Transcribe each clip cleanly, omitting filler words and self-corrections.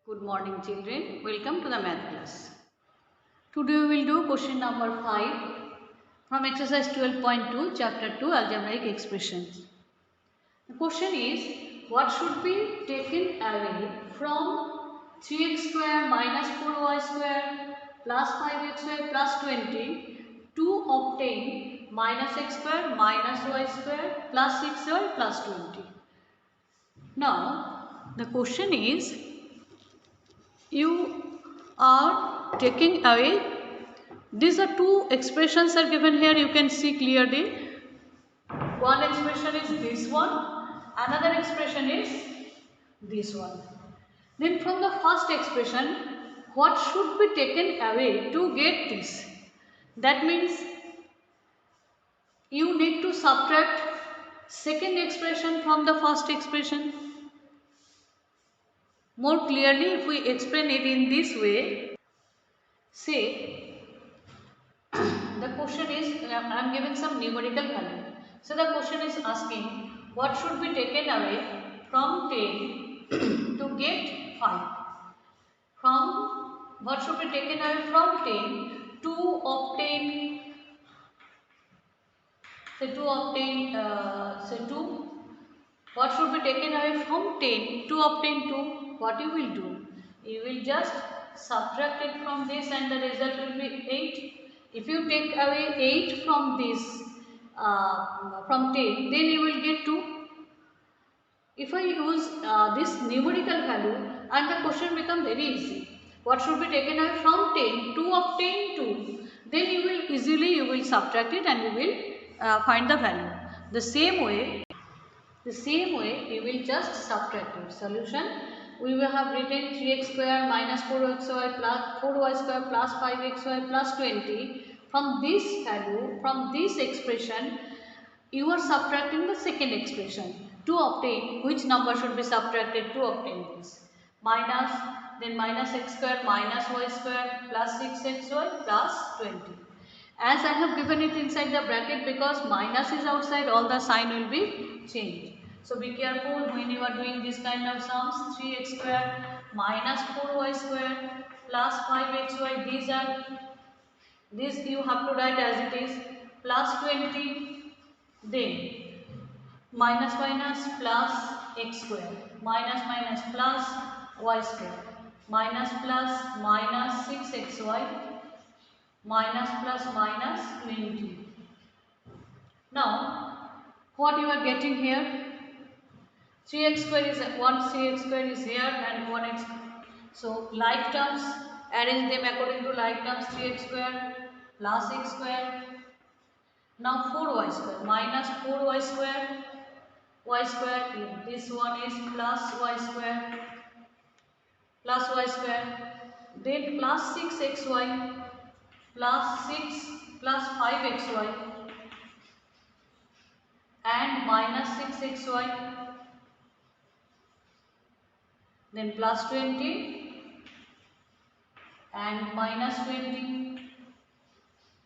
Good morning children, welcome to the math class. Today we will do question number 5 from exercise 12.2 chapter 2 algebraic expressions. The question is, what should be taken away from 3x square minus 4y square plus 5x square plus 20 to obtain minus x square minus y square plus 6y plus 20. Now the question is, you are taking away, these are two expressions are given here, you can see clearly. One expression is this one, another expression is this one. Then from the first expression, what should be taken away to get this? That means you need to subtract second expression from the first expression. More clearly, if we explain it in this way, say the question is, I am giving some numerical value. So the question is asking, what should be taken away from 10 to get 5? What should be taken away from 10 to obtain, what should be taken away from 10 to obtain 2? What you will do? You will just subtract it from this and the result will be 8. If you take away 8 from this, from 10, then you will get 2. If I use this numerical value, and the question becomes very easy. What should be taken away from 10 to obtain 2? Then you will subtract it and you will find the value. The same way you will just subtract it. Solution, we will have written 3x square minus 4xy plus 4y square plus 5xy plus 20. From this value, from this expression, you are subtracting the second expression to obtain which number should be subtracted to obtain this. Then minus x square minus y square plus 6xy plus 20. As I have given it inside the bracket, because minus is outside, all the sign will be changed. So be careful when you are doing this kind of sums. 3x square minus 4y square plus 5xy, these you have to write as it is, plus 20, then minus plus x square, minus plus y square, minus 6xy, minus 20. Now what you are getting here, 3x square is 3x square is here and 1x. So like terms, arrange them according to like terms. 3x square plus x square. Now 4y square minus 4y square, y square, this one is plus y square, then plus 6xy plus 6 plus 5xy and minus 6xy, then plus 20 and minus 20,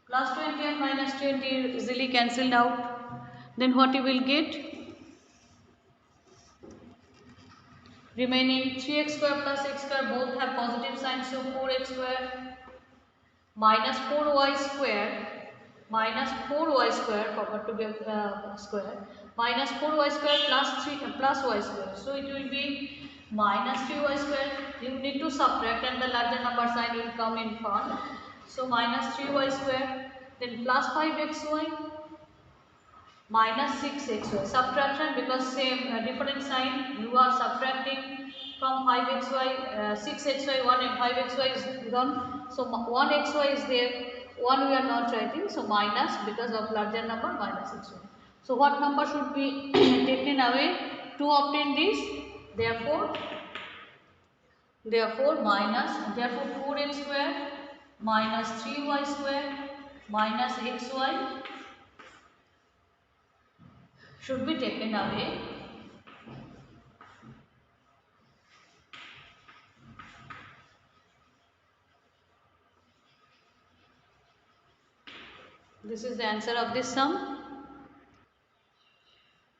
plus 20 and minus 20 easily cancelled out. Then what you will get? Remaining 3x square plus x square both have positive signs, so 4x square minus 4y square, forgot to give square, minus 4y square plus y square. So it will be minus 3y square. You need to subtract and the larger number sign will come in front. So minus 3y square, then plus 5xy minus 6xy. Subtraction, because same different sign, you are subtracting from 5xy, 6xy, 1 and 5xy is gone. So 1xy is there, 1 we are not writing, so minus, because of larger number, minus xy. So what number should be taken away to obtain this? Therefore 4x square minus 3y square minus xy should be taken away. This is the answer of this sum.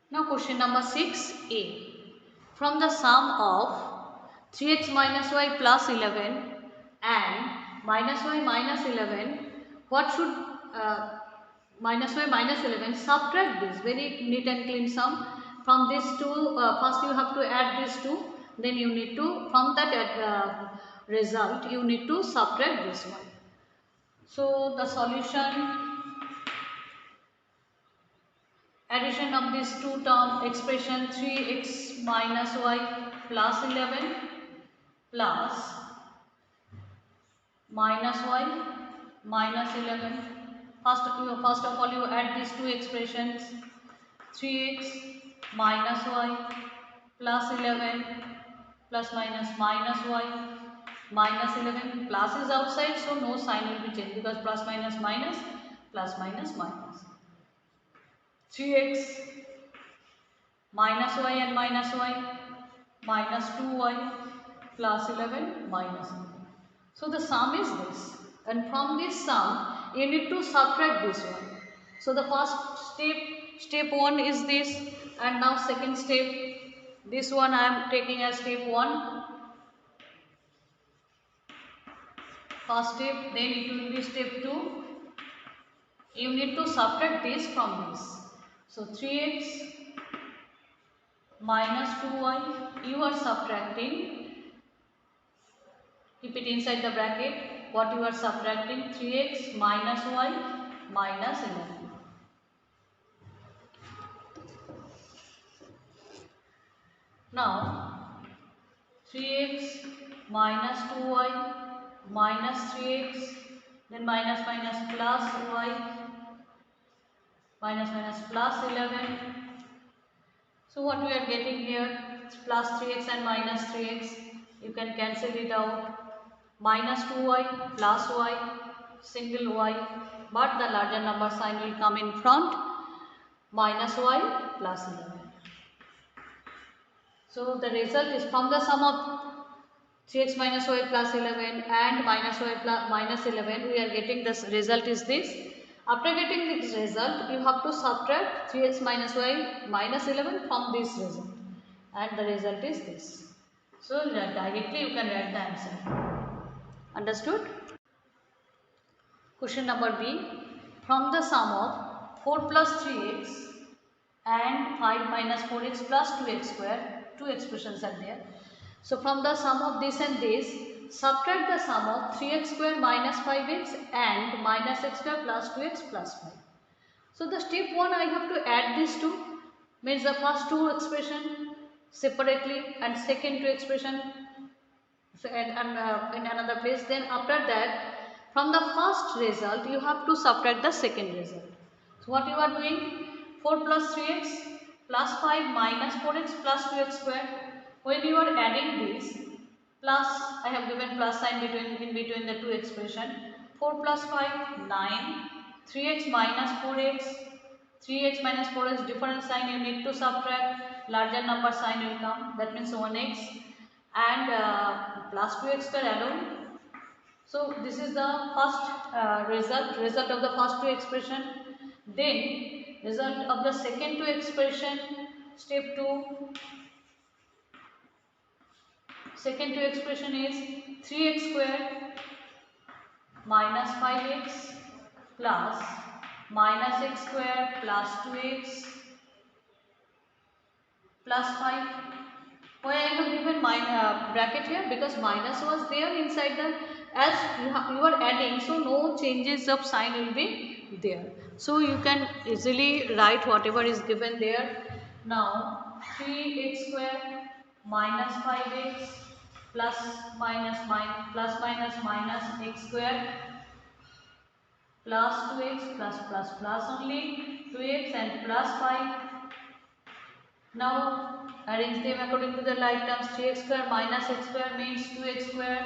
Now question number 6a. From the sum of 3x minus y plus 11 and minus y minus 11. What should minus y minus 11? Subtract this. Very neat and clean sum. From this two, first you have to add these two. Then you need to, from that result, you need to subtract this one. So the solution, addition of these two term expression 3x minus y plus 11 plus minus y minus 11. First of all you add these two expressions 3x minus y plus 11 plus minus minus y minus 11. Plus is outside, so no sign will be changed because plus minus minus plus minus minus. 3x minus y and minus y minus 2y plus 11 minus 11. So the sum is this, and from this sum you need to subtract this one. So the first step 1 is this, and now second step, this one I am taking as step 1. First step, then it will be step 2. You need to subtract this from this. So 3x minus 2y, you are subtracting, keep it inside the bracket, what you are subtracting, 3x minus y minus 11. Now 3x minus 2y minus 3x, then minus minus plus y minus minus plus 11. So what we are getting here, plus 3x and minus 3x, you can cancel it out. Minus 2y plus y, single y, but the larger number sign will come in front, minus y plus 11. So the result is from the sum of 3x minus y plus 11 and minus y plus minus 11, we are getting this result is this. After getting this result, you have to subtract 3x minus y minus 11 from this result, and the result is this. So directly you can write the answer. Understood? Question number B. From the sum of 4 plus 3x and 5 minus 4x plus 2x square, two expressions are there. So from the sum of this and this, subtract the sum of 3x square minus 5x and minus x square plus 2x plus 5. So the step 1 I have to add these two, means the first two expression separately and second two expression in another place. Then after that, from the first result you have to subtract the second result. So what you are doing, 4 plus 3x plus 5 minus 4x plus 2x square. When you are adding this, plus, I have given plus sign in between the two expression. 4 plus 5, 9, 3x minus 4x, 3x minus 4x different sign you need to subtract, larger number sign will come, that means 1x, and plus 2x square alone. So this is the first result of the first two expression. Then result of the second two expression, step 2. Second two expression is 3x square minus 5x plus minus x square plus 2x plus 5. Why I have given bracket here? Because minus was there inside the, as you are adding, so no changes of sign will be there. So you can easily write whatever is given there. Now 3x square minus 5x plus minus minus x square plus 2x plus only 2x and plus 5. Now arrange them according to the like terms. 3x square minus x square means 2x square.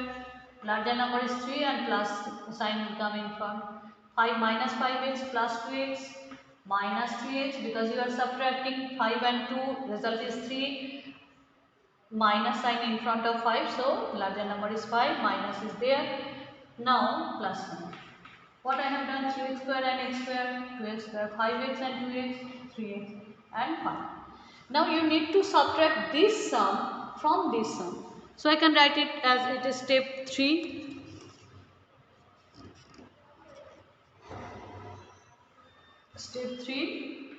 Larger number is 3 and plus sign will come in front. 5 minus 5x plus 2x minus 3x, because you are subtracting 5 and 2, result is 3. Minus sign in front of 5, so larger number is 5, minus is there. Now plus 1. What I have done, 3x square and x square, 2x square, 5x and 2x, 3x and 5. Now you need to subtract this sum from this sum. So I can write it as it is step 3. Step 3,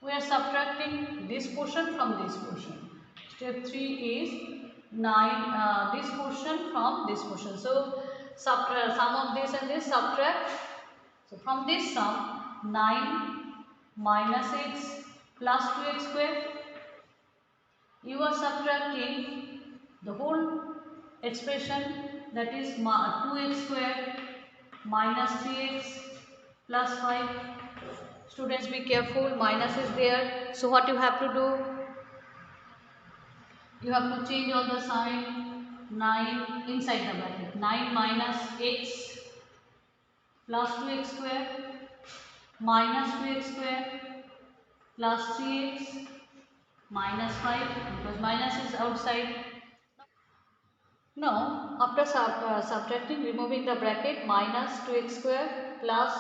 we are subtracting this portion from this portion. Step 3 is 9, this portion from this portion. So sum of this and this, subtract. So from this sum, 9 minus x plus 2x square, you are subtracting the whole expression, that is 2x square minus 3x plus 5. Students, be careful, minus is there. So what you have to do? You have to change all the sign. 9 inside the bracket. 9 minus x plus 2x square minus 2x square plus 3x minus 5, because minus is outside. Now, after subtracting, removing the bracket, minus 2x square plus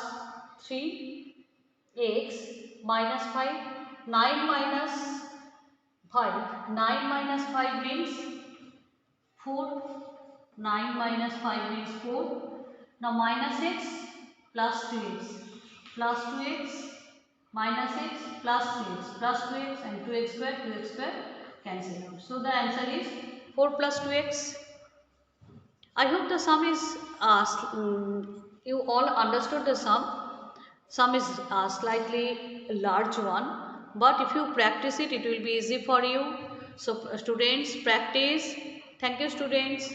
3x minus 5, 9 minus 5, 9 minus 5 means 4, 9 minus 5 means 4. Now minus x plus 3x plus 2x minus x plus 3x plus 2x and 2x square cancel out. So the answer is 4 plus 2x. I hope the sum is, you all understood the sum. Sum is slightly large one, but if you practice it, it will be easy for you. So students, practice. Thank you, students.